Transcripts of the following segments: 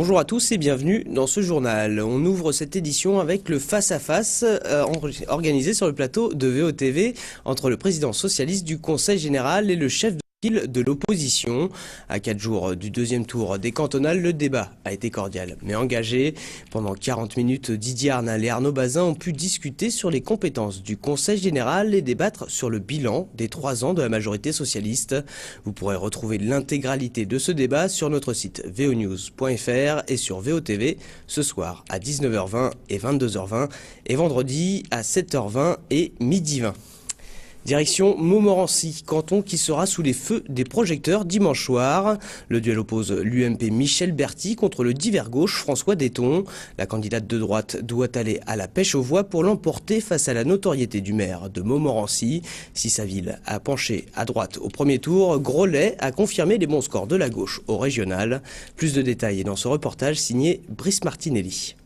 Bonjour à tous et bienvenue dans ce journal. On ouvre cette édition avec le face-à-face organisé sur le plateau de VOTV entre le président socialiste du Conseil général et le chef de file de l'opposition. À 4 jours du deuxième tour des cantonales, le débat a été cordial mais engagé. Pendant 40 minutes, Didier Arnal et Arnaud Bazin ont pu discuter sur les compétences du Conseil général et débattre sur le bilan des 3 ans de la majorité socialiste. Vous pourrez retrouver l'intégralité de ce débat sur notre site vonews.fr et sur VOTV ce soir à 19h20 et 22h20 et vendredi à 7h20 et midi 20. Direction Montmorency, canton qui sera sous les feux des projecteurs dimanche soir. Le duel oppose l'UMP Michel Berti contre le divers gauche François Detton. La candidate de droite doit aller à la pêche aux voix pour l'emporter face à la notoriété du maire de Montmorency. Si sa ville a penché à droite au premier tour, Grollet a confirmé les bons scores de la gauche au régional. Plus de détails dans ce reportage signé Brice Martinelli.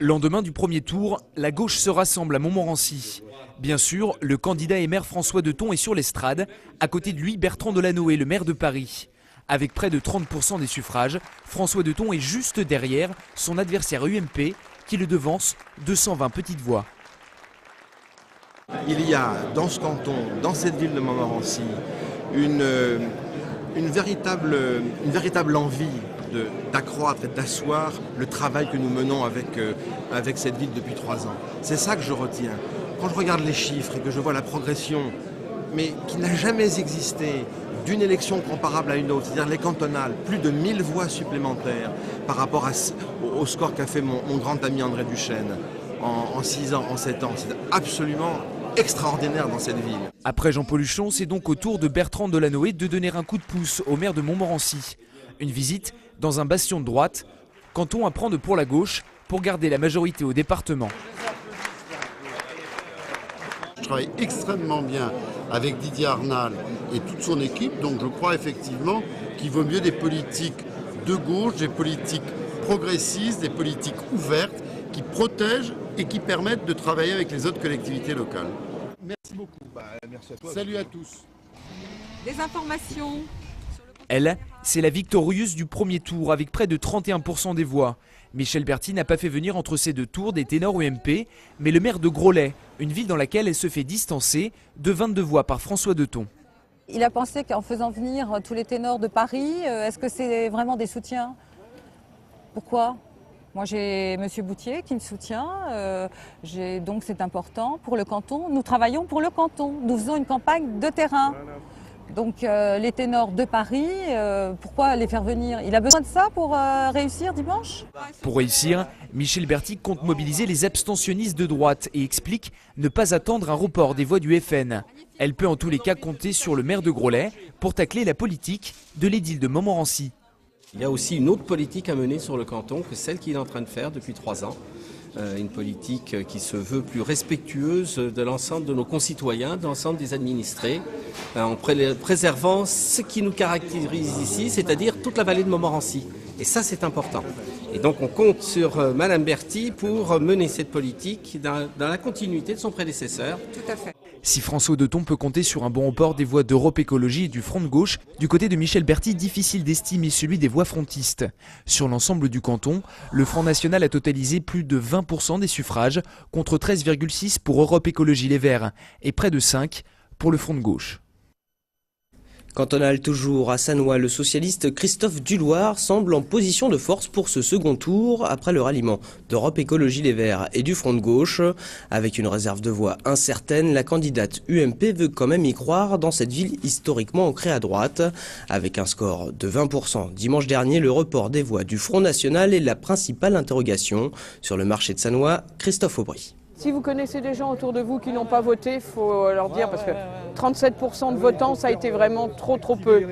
Lendemain du premier tour, la gauche se rassemble à Montmorency. Bien sûr, le candidat et maire François Detton est sur l'estrade. À côté de lui, Bertrand Delanoë, le maire de Paris. Avec près de 30% des suffrages, François Detton est juste derrière son adversaire UMP qui le devance de 120 petites voix. Il y a dans ce canton, dans cette ville de Montmorency, une véritable envie d'accroître et d'asseoir le travail que nous menons avec cette ville depuis 3 ans. C'est ça que je retiens. Quand je regarde les chiffres et que je vois la progression, mais qui n'a jamais existé d'une élection comparable à une autre, c'est-à-dire les cantonales, plus de 1000 voix supplémentaires par rapport au score qu'a fait mon grand ami André Duchesne en 6 ans, en 7 ans. C'est absolument extraordinaire dans cette ville. Après Jean-Paul Huchon, c'est donc au tour de Bertrand Delanoë de donner un coup de pouce au maire de Montmorency. Une visite dans un bastion de droite, canton à prendre pour la gauche pour garder la majorité au département. Je travaille extrêmement bien avec Didier Arnal et toute son équipe, donc je crois effectivement qu'il vaut mieux des politiques de gauche, des politiques progressistes, des politiques ouvertes qui protègent et qui permettent de travailler avec les autres collectivités locales. Merci beaucoup. Merci à toi. Salut à tous. Des informations. Elle, c'est la victorieuse du premier tour avec près de 31% des voix. Michel Berti n'a pas fait venir entre ces 2 tours des ténors UMP, mais le maire de Grollet, une ville dans laquelle elle se fait distancer de 22 voix par François Detton. Il a pensé qu'en faisant venir tous les ténors de Paris, est-ce que c'est vraiment des soutiens? Pourquoi? Moi j'ai M. Boutier qui me soutient, donc c'est important pour le canton. Nous travaillons pour le canton, nous faisons une campagne de terrain. Donc les ténors de Paris, pourquoi les faire venir? Il a besoin de ça pour réussir dimanche? Pour réussir, Michel Berti compte mobiliser les abstentionnistes de droite et explique ne pas attendre un report des voix du FN. Elle peut en tous les cas compter sur le maire de Grollet pour tacler la politique de l'édile de Montmorency. Il y a aussi une autre politique à mener sur le canton que celle qu'il est en train de faire depuis 3 ans. Une politique qui se veut plus respectueuse de l'ensemble de nos concitoyens, de l'ensemble des administrés, en préservant ce qui nous caractérise ici, c'est-à-dire toute la vallée de Montmorency. Et ça, c'est important. Et donc, on compte sur Madame Berti pour mener cette politique dans la continuité de son prédécesseur. Tout à fait. Si François Detton peut compter sur un bon report des voix d'Europe Écologie et du Front de Gauche, du côté de Michel Berti, difficile d'estimer celui des voix frontistes. Sur l'ensemble du canton, le Front National a totalisé plus de 20% des suffrages, contre 13,6 pour Europe Écologie Les Verts et près de 5 pour le Front de Gauche. Cantonal toujours à Sannois, le socialiste Christophe Duloir semble en position de force pour ce second tour après le ralliement d'Europe Écologie Les Verts et du Front de Gauche. Avec une réserve de voix incertaine, la candidate UMP veut quand même y croire dans cette ville historiquement ancrée à droite. Avec un score de 20% dimanche dernier, le report des voix du Front National est la principale interrogation. Sur le marché de Sannois, Christophe Aubry. Si vous connaissez des gens autour de vous qui n'ont pas voté, il faut leur dire, parce que 37% de votants, ça a été vraiment trop peu.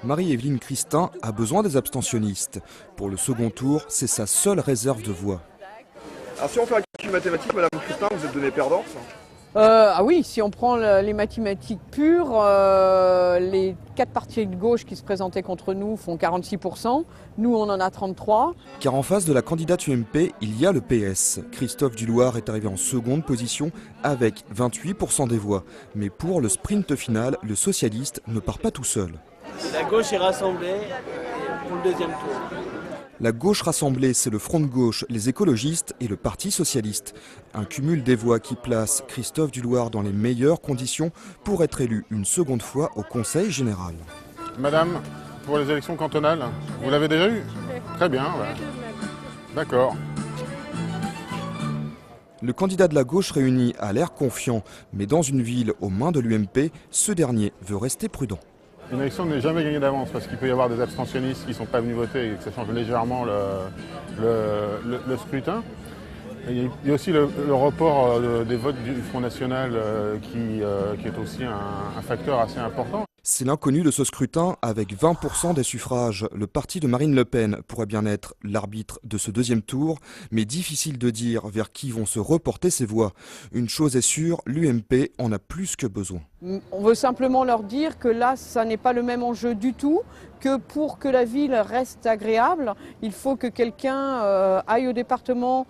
Marie-Évelyne Christin a besoin des abstentionnistes. Pour le second tour, c'est sa seule réserve de voix. Alors si on fait un calcul mathématique, Madame Christin, vous êtes donnée perdante? Ah oui, si on prend les mathématiques pures, les 4 partis de gauche qui se présentaient contre nous font 46%, nous on en a 33%. Car en face de la candidate UMP, il y a le PS. Christophe Duloir est arrivé en seconde position avec 28% des voix. Mais pour le sprint final, le socialiste ne part pas tout seul. La gauche est rassemblée pour le deuxième tour. La gauche rassemblée, c'est le Front de gauche, les écologistes et le Parti socialiste. Un cumul des voix qui place Christophe Duloir dans les meilleures conditions pour être élu une seconde fois au Conseil général. Madame, pour les élections cantonales, vous l'avez déjà eu? Très bien, ouais. D'accord. Le candidat de la gauche réunie a l'air confiant, mais dans une ville aux mains de l'UMP, ce dernier veut rester prudent. Une élection n'est jamais gagnée d'avance parce qu'il peut y avoir des abstentionnistes qui ne sont pas venus voter et que ça change légèrement le scrutin. Et il y a aussi le report des votes du Front National qui est aussi un facteur assez important. C'est l'inconnu de ce scrutin avec 20% des suffrages. Le parti de Marine Le Pen pourrait bien être l'arbitre de ce deuxième tour, mais difficile de dire vers qui vont se reporter ces voix. Une chose est sûre, l'UMP en a plus que besoin. On veut simplement leur dire que là, ça n'est pas le même enjeu du tout, que pour que la ville reste agréable, il faut que quelqu'un aille au département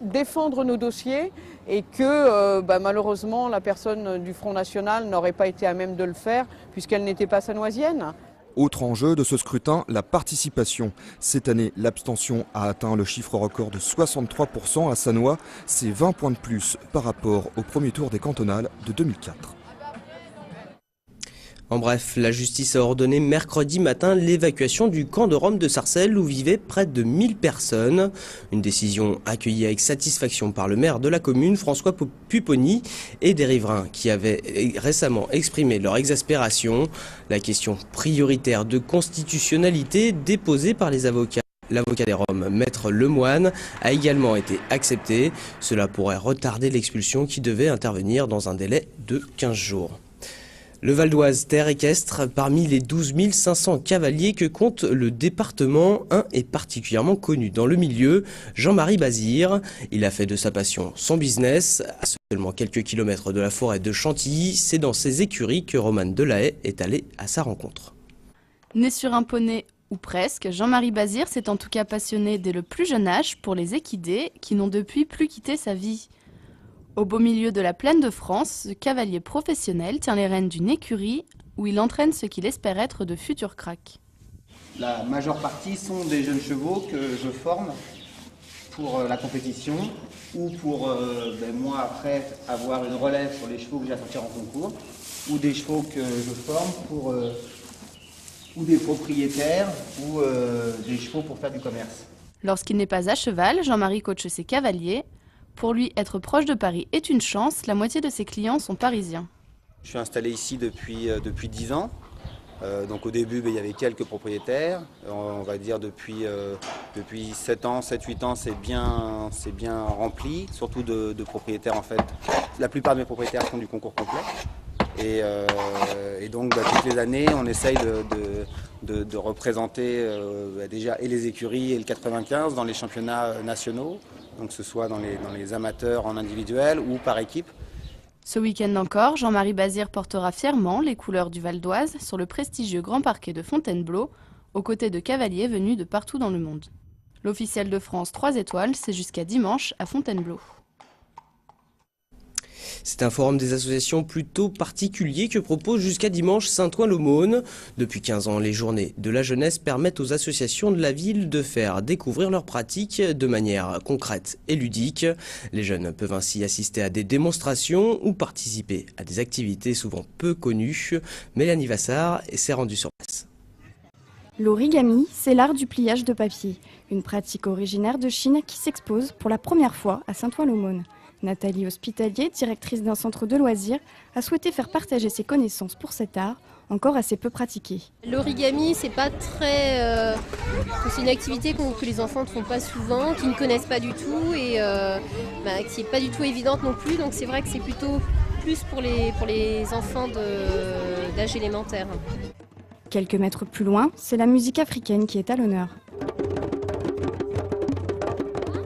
défendre nos dossiers et que malheureusement la personne du Front National n'aurait pas été à même de le faire puisqu'elle n'était pas sanoisienne. Autre enjeu de ce scrutin, la participation. Cette année, l'abstention a atteint le chiffre record de 63% à Sannois. C'est 20 points de plus par rapport au premier tour des cantonales de 2004. En bref, la justice a ordonné mercredi matin l'évacuation du camp de Rome de Sarcelles où vivaient près de 1000 personnes. Une décision accueillie avec satisfaction par le maire de la commune, François Pupponi, et des riverains qui avaient récemment exprimé leur exaspération. La question prioritaire de constitutionnalité déposée par les avocats. L'avocat des Roms, Maître Lemoine, a également été accepté. Cela pourrait retarder l'expulsion qui devait intervenir dans un délai de 15 jours. Le Val d'Oise, terre équestre, parmi les 12 500 cavaliers que compte le département, un est particulièrement connu dans le milieu, Jean-Marie Bazire. Il a fait de sa passion son business. À seulement quelques kilomètres de la forêt de Chantilly, c'est dans ses écuries que Romane Delahaye est allé à sa rencontre. Né sur un poney ou presque, Jean-Marie Bazire s'est en tout cas passionné dès le plus jeune âge pour les équidés qui n'ont depuis plus quitté sa vie. Au beau milieu de la plaine de France, ce cavalier professionnel tient les rênes d'une écurie où il entraîne ce qu'il espère être de futurs cracks. La majeure partie sont des jeunes chevaux que je forme pour la compétition ou pour moi après avoir une relève sur les chevaux que j'ai à sortir en concours ou des chevaux que je forme pour ou des propriétaires ou des chevaux pour faire du commerce. Lorsqu'il n'est pas à cheval, Jean-Marie coache ses cavaliers. Pour lui, être proche de Paris est une chance, la moitié de ses clients sont parisiens. Je suis installé ici depuis 10 ans. Donc au début, il y avait quelques propriétaires. On va dire depuis 7 ans, 7-8 ans, c'est bien rempli, surtout de propriétaires en fait. La plupart de mes propriétaires font du concours complet. Et donc toutes les années, on essaye de représenter déjà et les écuries et le 95 dans les championnats nationaux. Donc que ce soit dans les amateurs en individuel ou par équipe. Ce week-end encore, Jean-Marie Bazire portera fièrement les couleurs du Val d'Oise sur le prestigieux Grand Parquet de Fontainebleau, aux côtés de cavaliers venus de partout dans le monde. L'officiel de France 3 étoiles, c'est jusqu'à dimanche à Fontainebleau. C'est un forum des associations plutôt particulier que propose jusqu'à dimanche Saint-Ouen-l'Aumône. Depuis 15 ans, les journées de la jeunesse permettent aux associations de la ville de faire découvrir leurs pratiques de manière concrète et ludique. Les jeunes peuvent ainsi assister à des démonstrations ou participer à des activités souvent peu connues. Mélanie Vassard s'est rendue sur place. L'origami, c'est l'art du pliage de papier, une pratique originaire de Chine qui s'expose pour la première fois à Saint-Ouen-l'Aumône. Nathalie Hospitalier, directrice d'un centre de loisirs, a souhaité faire partager ses connaissances pour cet art, encore assez peu pratiqué. L'origami, c'est pas très, c'est une activité que les enfants ne font pas souvent, qui ne connaissent pas du tout et qui n'est pas du tout évidente non plus. Donc c'est vrai que c'est plutôt plus pour les enfants d'âge élémentaire. Quelques mètres plus loin, c'est la musique africaine qui est à l'honneur.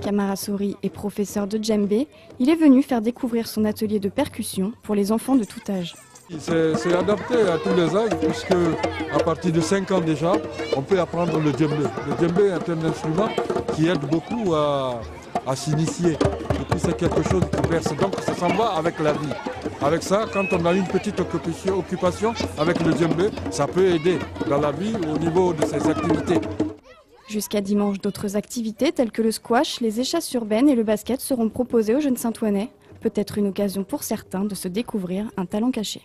Kamara Sori est professeur de djembé. Il est venu faire découvrir son atelier de percussion pour les enfants de tout âge. C'est adapté à tous les âges puisque à partir de 5 ans déjà, on peut apprendre le djembé. Le djembé est un instrument qui aide beaucoup à s'initier. Du coup, c'est quelque chose qui berce. Donc ça s'en va avec la vie. Avec ça, quand on a une petite occupation avec le djembé, ça peut aider dans la vie au niveau de ses activités. Jusqu'à dimanche, d'autres activités telles que le squash, les échasses urbaines et le basket seront proposées aux jeunes Saint-Ouen. Peut-être une occasion pour certains de se découvrir un talent caché.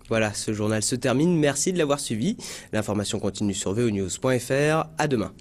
Voilà, ce journal se termine. Merci de l'avoir suivi. L'information continue sur veonews.fr. À demain.